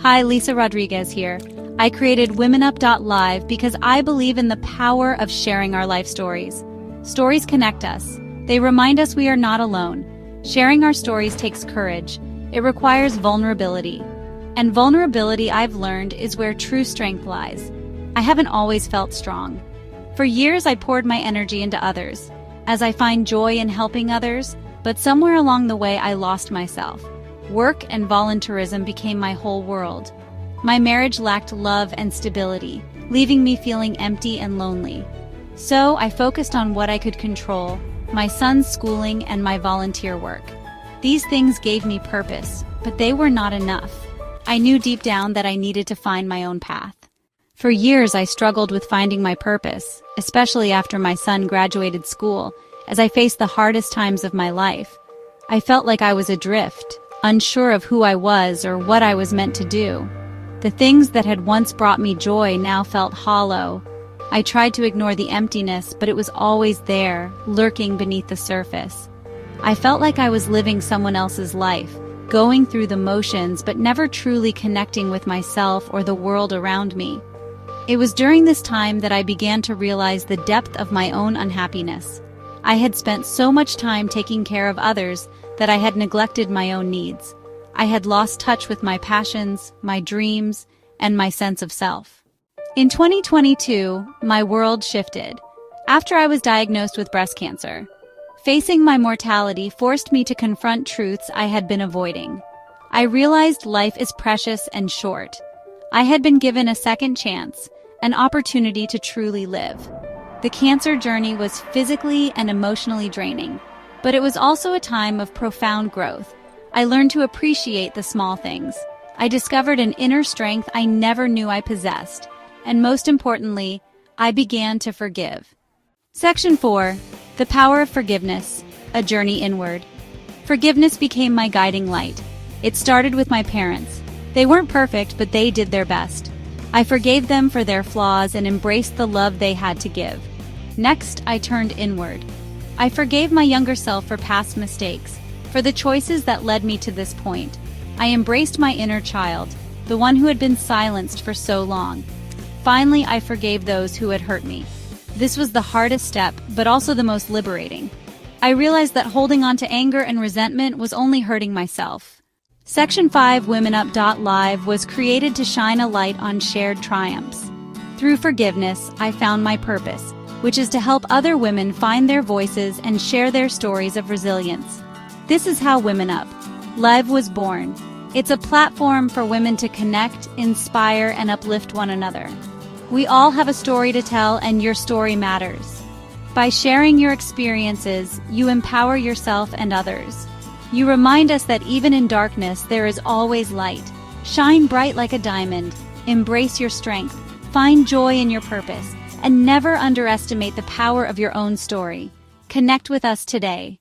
Hi, Lisa Rodriguez here. I created WomenUp.Live because I believe in the power of sharing our life stories. Stories connect us. They remind us we are not alone. Sharing our stories takes courage. It requires vulnerability. And vulnerability, I've learned, is where true strength lies. I haven't always felt strong. For years, I poured my energy into others, as I find joy in helping others, but somewhere along the way, I lost myself. Work and volunteerism became my whole world. My marriage lacked love and stability, leaving me feeling empty and lonely. So I focused on what I could control, my son's schooling and my volunteer work. These things gave me purpose, but they were not enough. I knew deep down that I needed to find my own path. For years, I struggled with finding my purpose, especially after my son graduated school, as I faced the hardest times of my life. I felt like I was adrift, unsure of who I was or what I was meant to do. The things that had once brought me joy now felt hollow. I tried to ignore the emptiness, but it was always there, lurking beneath the surface. I felt like I was living someone else's life, going through the motions but never truly connecting with myself or the world around me. It was during this time that I began to realize the depth of my own unhappiness. I had spent so much time taking care of others that I had neglected my own needs. I had lost touch with my passions, my dreams, and my sense of self. In 2022, my world shifted. After I was diagnosed with breast cancer, facing my mortality forced me to confront truths I had been avoiding. I realized life is precious and short. I had been given a second chance, an opportunity to truly live. The cancer journey was physically and emotionally draining, but it was also a time of profound growth. I learned to appreciate the small things. I discovered an inner strength I never knew I possessed. And most importantly, I began to forgive. Section 4. The Power of Forgiveness, a Journey Inward. Forgiveness became my guiding light. It started with my parents. They weren't perfect, but they did their best. I forgave them for their flaws and embraced the love they had to give. Next, I turned inward. I forgave my younger self for past mistakes, for the choices that led me to this point. I embraced my inner child, the one who had been silenced for so long. Finally, I forgave those who had hurt me. This was the hardest step, but also the most liberating. I realized that holding on to anger and resentment was only hurting myself. Section 5 WomenUp.Live was created to shine a light on shared triumphs. Through forgiveness, I found my purpose, which is to help other women find their voices and share their stories of resilience. This is how Women Up Live was born. It's a platform for women to connect, inspire, and uplift one another. We all have a story to tell, and your story matters. By sharing your experiences, you empower yourself and others. You remind us that even in darkness, there is always light. Shine bright like a diamond. Embrace your strength. Find joy in your purpose. And never underestimate the power of your own story. Connect with us today.